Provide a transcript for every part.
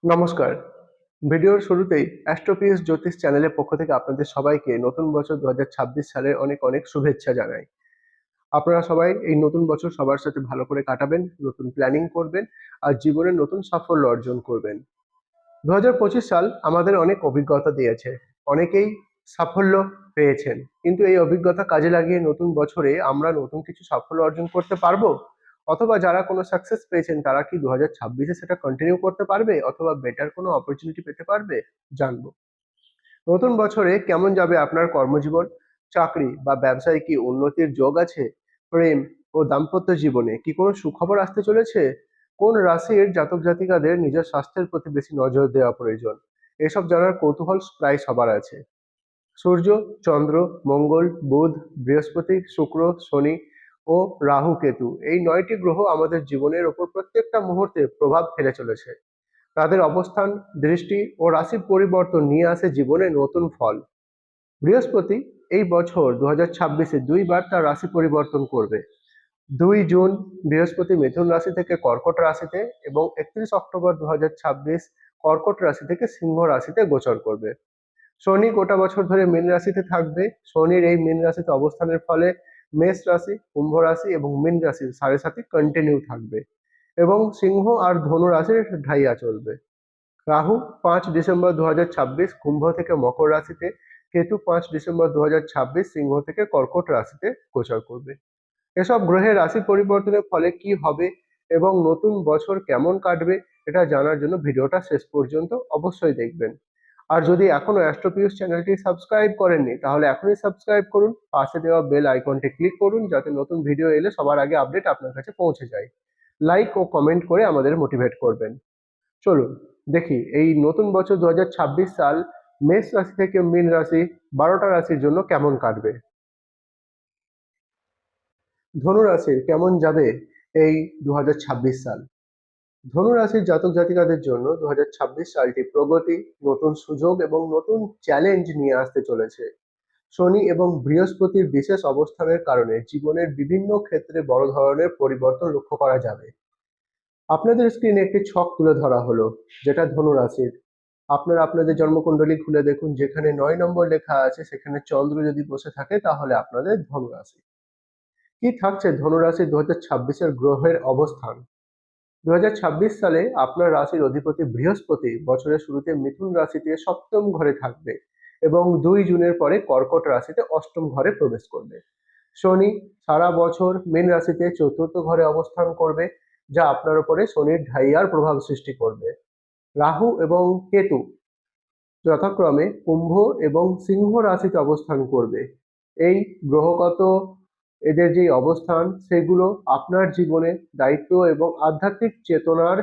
নমস্কার। ভিডিওর শুরুতেই অ্যাস্ট্রোপিএস জ্যোতিষ চ্যানেলের পক্ষ থেকে আপনাদের সবাইকে নতুন বছর ২০২৬ সালের অনেক অনেক শুভেচ্ছা জানাই। আপনারা সবাই এই নতুন বছর সবার সাথে ভালো করে কাটাবেন, নতুন প্ল্যানিং করবেন আর জীবনে নতুন সাফল্য অর্জন করবেন। ২০২৫ সাল আমাদের অনেক অভিজ্ঞতা দিয়েছে। অনেকেই সাফল্য পেয়েছেন। কিন্তু এই অভিজ্ঞতা কাজে লাগিয়ে নতুন বছরে আমরা নতুন কিছু সাফল্য অর্জন করতে পারবো? অথবা যারা কোনো সাকসেস পেয়েছেন তারা কি ২০২৬ সেটা কন্টিনিউ করতে পারবে অথবা বেটার কোনো অপরচুনিটি পেতে পারবে? জানবো। নতুন বছরে কেমন যাবে আপনার কর্মজীবন? চাকরি বা ব্যবসায় কি উন্নতির যোগ আছে? প্রেম ও দাম্পত্য জীবনে কি কোনো সুখবর আসতে চলেছে? কোন রাশির জাতক জাতিকাদের নিজের স্বাস্থ্যের প্রতি বেশি নজর দেওয়া প্রয়োজন? এসব জানার কৌতূহল প্রায় সবার আছে। সূর্য, চন্দ্র, মঙ্গল, বুধ, বৃহস্পতি, শুক্র, শনি ও রাহু কেতু এই ৯টি গ্রহ আমাদের জীবনের ওপর প্রত্যেকটা মুহূর্তে প্রভাব ফেলে চলেছে। তাদের অবস্থান, দৃষ্টি ও রাশি পরিবর্তন নিয়ে আসে জীবনে নতুন ফল। বৃহস্পতি এই বছর ২০২৬-এ দুইবার তার রাশি পরিবর্তন করবে। ২ জুন বৃহস্পতি মিথুন রাশি থেকে কর্কট রাশিতে এবং ৩১ অক্টোবর ২০২৬ কর্কট রাশি থেকে সিংহ রাশিতে গোচর করবে। শনি গোটা বছর ধরে মীন রাশিতে থাকবে। শনির এই মীন রাশিতে অবস্থানের ফলে মেষ রাশি, কুম্ভ রাশি এবং মীন রাশির সাড়ে সাথে কন্টিনিউ থাকবে এবং সিংহ আর ধনু রাশির ঢাইয়া চলবে। রাহু ৫ ডিসেম্বর ২০২৬ কুম্ভ থেকে মকর রাশিতে, কেতু ৫ ডিসেম্বর ২০২৬ সিংহ থেকে কর্কট রাশিতে গোচর করবে। এসব গ্রহের রাশি পরিবর্তনের ফলে কি হবে এবং নতুন বছর কেমন কাটবে এটা জানার জন্য ভিডিওটা শেষ পর্যন্ত অবশ্যই দেখবেন। আর যদি এখনো অ্যাস্ট্রোপিউস চ্যানেলটি সাবস্ক্রাইব করেননি তাহলে এখনই সাবস্ক্রাইব করুন, পাশে দেওয়া বেল আইকনটি ক্লিক করুন যাতে নতুন ভিডিও এলে সবার আগে আপডেট আপনার কাছে পৌঁছে যায়। লাইক ও কমেন্ট করে আমাদের মোটিভেট করবেন। চলুন দেখি এই নতুন বছর ২০২৬ সাল মেষ রাশি থেকে মীন রাশি ১২টা রাশির জন্য কেমন কাটবে। ধনু রাশির কেমন যাবে এই ২০২৬ সাল। ধনু রাশির জাতক জাতিকাদের জন্য ২০২৬ সালটি প্রগতি, নতুন সুযোগ এবং নতুন চ্যালেঞ্জ নিয়ে আসতে চলেছে। শনি এবং বৃহস্পতির বিশেষ অবস্থানের কারণে জীবনের বিভিন্ন ক্ষেত্রে বড় ধরনের পরিবর্তন লক্ষ্য করা যাবে। আপনাদের স্ক্রিনে একটি ছক তুলে ধরা হলো যেটা ধনু রাশির। আপনারা আপনাদের জন্মকুণ্ডলী খুলে দেখুন, যেখানে ৯ নম্বর লেখা আছে সেখানে চন্দ্র যদি বসে থাকে তাহলে আপনাদের ধনু রাশি। কি থাকছে ধনু রাশি ২০২৬-এর গ্রহের অবস্থান। ২০২৬ সালে আপনার রাশির অধিপতি বৃহস্পতি বছরের শুরুতে মিথুন রাশিতে সপ্তম ঘরে থাকবে এবং ২ জুনের পরে কর্কট রাশিতে অষ্টম ঘরে প্রবেশ করবে। শনি সারা বছর মীন রাশিতে চতুর্থ ঘরে অবস্থান করবে, যা আপনার উপরে শনির ঢাইয়ার প্রভাব সৃষ্টি করবে। রাহু এবং কেতু যথাক্রমে কুম্ভ এবং সিংহ রাশিতে অবস্থান করবে। এই গ্রহগত এদের যে অবস্থান সেগুলো আপনার জীবনে দায়িত্ব এবং আধ্যাত্মিক চেতনার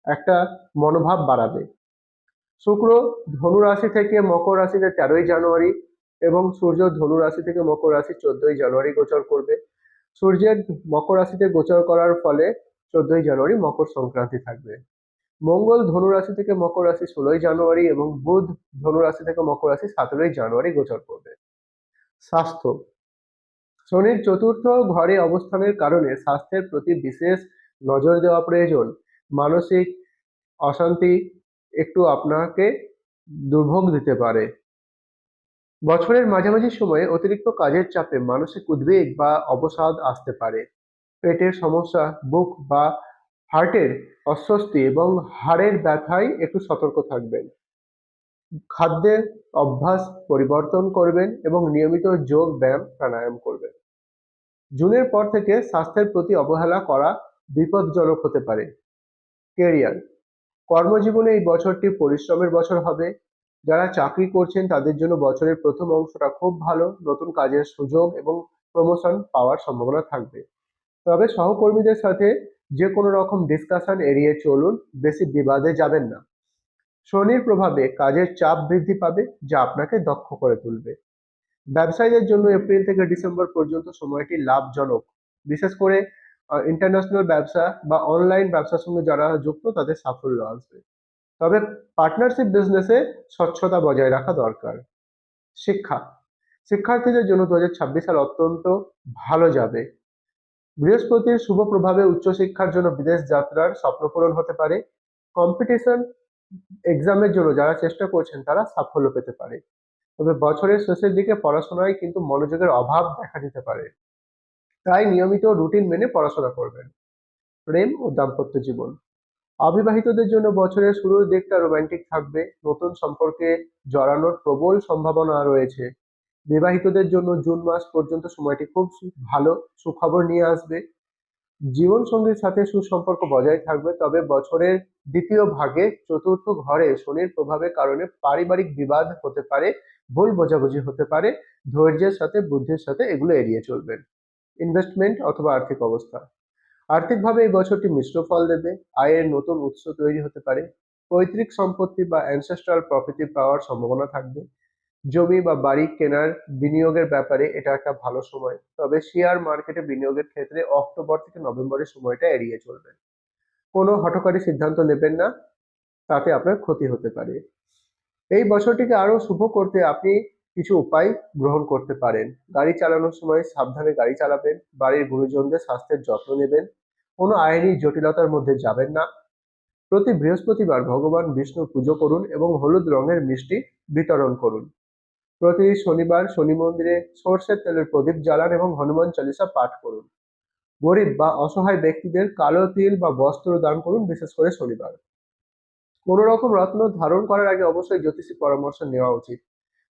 একটা মনোভাব বাড়াবে। শুক্র ধনু রাশি থেকে মকর রাশিতে ১৩ই জানুয়ারি এবং সূর্য ধনু রাশি থেকে মকর রাশি ১৪ই জানুয়ারি গোচর করবে। সূর্যের মকর রাশিতে গোচর করার ফলে ১৪ই জানুয়ারি মকর সংক্রান্তি থাকবে। মঙ্গল ধনু রাশি থেকে মকর রাশি ১৬ই জানুয়ারি এবং বুধ ধনু রাশি থেকে মকর রাশি ১৭ই জানুয়ারি গোচর করবে। স্বাস্থ্য, শনির চতুর্থ ঘরে অবস্থানের কারণে স্বাস্থ্যের প্রতি বিশেষ নজর দেওয়া প্রয়োজন। মানসিক অশান্তি একটু আপনাকে দুর্ভোগ দিতে পারে। বছরের মাঝামাঝি সময়ে অতিরিক্ত কাজের চাপে মানসিক উদ্বেগ বা অবসাদ আসতে পারে। পেটের সমস্যা, বুক বা হার্টের অস্বস্তি এবং হাড়ের ব্যথায় একটু সতর্ক থাকবেন। খাদ্যের অভ্যাস পরিবর্তন করবেন এবং নিয়মিত যোগ ব্যায়াম প্রাণায়াম করবেন। জুনের পর থেকে স্বাস্থ্যের প্রতি অবহেলা করা বিপজ্জনক হতে পারে। কেরিয়ার, কর্মজীবনে এই বছরটি পরিশ্রমের বছর হবে। যারা চাকরি করছেন তাদের জন্য বছরের প্রথম অংশটা খুব ভালো, নতুন কাজের সুযোগ এবং প্রমোশন পাওয়ার সম্ভাবনা থাকবে। তবে সহকর্মীদের সাথে যে কোনো রকম ডিসকাশন এড়িয়ে চলুন, বেশি বিবাদে যাবেন না। শনির প্রভাবে কাজের চাপ বৃদ্ধি পাবে, যা আপনাকে দক্ষ করে তুলবে। ব্যবসায়ীদের জন্য এপ্রিল থেকে ডিসেম্বর পর্যন্ত সময়টি লাভজনক, বিশেষ করে ইন্টারন্যাশনাল ব্যবসা বা অনলাইন ব্যবসার সঙ্গে যারা যুক্ত তাদের সাফল্য আসবে। তবে পার্টনারশিপ বিজনেসে স্বচ্ছতা বজায় রাখা দরকার। শিক্ষা, শিক্ষার্থীদের জন্য ২০২৬ সাল অত্যন্ত ভালো যাবে। বৃহস্পতির শুভ প্রভাবে উচ্চশিক্ষার জন্য বিদেশ যাত্রার স্বপ্ন পূরণ হতে পারে। কম্পিটিশন এক্সামের জন্য যারা চেষ্টা করছেন তারা সাফল্য পেতে পারে। তবে বছরের শেষের দিকে পড়াশোনায় কিন্তু মনোযোগের অভাব দেখা দিতে পারে। তাই নিয়মিত রুটিন মেনে পড়াশোনা করবেন। প্রেম ও দাম্পত্য জীবন, অবিবাহিতদের জন্য বছরের শুরুর দিকটা রোমান্টিক থাকবে, নতুন সম্পর্কে জড়ানোর প্রবল সম্ভাবনা রয়েছে। বিবাহিতদের জন্য জুন মাস পর্যন্ত সময়টি খুব ভালো, সুখবর নিয়ে আসবে। জীবন সঙ্গীর সাথে সুসম্পর্ক বজায় থাকবে, তবে বছরের দ্বিতীয় ভাগে চতুর্থ ঘরে শনির প্রভাবের কারণে পারিবারিক বিবাদ হতে পারে, ভুল বোঝাবুঝি হতে পারে। ধৈর্যের সাথে বুদ্ধির সাথে এগুলো এড়িয়ে চলবেন। ইনভেস্টমেন্ট অথবা আর্থিক অবস্থা, আর্থিকভাবে এই বছরটি মিশ্র ফল দেবে। আয়ের নতুন উৎস তৈরি হতে পারে। পৈতৃক সম্পত্তি বা অ্যানসেস্ট্রাল প্রপার্টি পাওয়ার সম্ভাবনা থাকবে। জমি বা বাড়ি কেনার বিনিয়োগের ব্যাপারে এটা একটা ভালো সময়, তবে শেয়ার মার্কেটে বিনিয়োগের ক্ষেত্রে অক্টোবর থেকে নভেম্বরের সময়টা এড়িয়ে চলবেন। কোনো হঠকারী সিদ্ধান্ত নেবেন না, তাতে আপনার ক্ষতি হতে পারে। এই বছরটিকে আরো শুভ করতে আপনি কিছু উপায় গ্রহণ করতে পারেন। গাড়ি চালানোর সময় সাবধানে গাড়ি চালাবেন, বাড়ির গুরুজনদের স্বাস্থ্যের যত্ন নেবেন, কোনো আইনি জটিলতার মধ্যে যাবেন না। প্রতি বৃহস্পতিবার ভগবান বিষ্ণুর পুজো করুন এবং হলুদ রঙের মিষ্টি বিতরণ করুন। প্রতি শনিবার শনি মন্দিরে সর্ষের তেলের প্রদীপ জ্বালান এবং হনুমান চালিসা পাঠ করুন। গরিব বা অসহায় ব্যক্তিদের কালো তিল বা বস্ত্র দান করুন, বিশেষ করে শনিবার। কোনো রকম রত্ন ধারণ করার আগে অবশ্যই জ্যোতিষী পরামর্শ নেওয়া উচিত।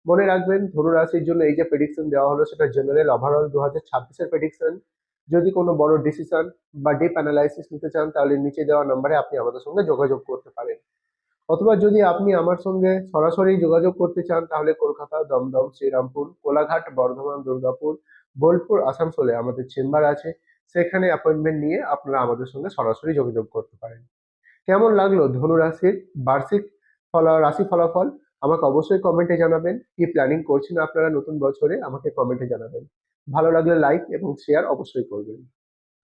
মনে রাখবেন, ধনু রাশির জন্য এই যে প্রেডিকশন দেওয়া হলো সেটা জেনারেল ওভারঅল 2026-এর প্রেডিকশন। যদি কোনো বড় ডিসিশন বা ডিপ অ্যানালাইসিস নিতে চান তাহলে নিচে দেওয়া নম্বরে আপনি আমাদের সঙ্গে যোগাযোগ করতে পারেন। অথবা যদি আপনি আমার সঙ্গে সরাসরি যোগাযোগ করতে চান তাহলে কলকাতা, দমদম, শ্রীরামপুর, কোলাঘাট, বর্ধমান, দুর্গাপুর, বোলপুর, আসানসোলে আমাদের চেম্বার আছে। সেখানে অ্যাপয়েন্টমেন্ট নিয়ে আপনারা আমাদের সঙ্গে সরাসরি যোগাযোগ করতে পারেন। কেমন লাগলো ধনু রাশির বার্ষিক রাশি ফলাফল? আমাকে অবশ্যই কমেন্টে জানাবেন। কি প্ল্যানিং করছেন আপনারা নতুন বছরে আমাকে কমেন্টে জানাবেন। ভালো লাগলে লাইক এবং শেয়ার অবশ্যই করবেন।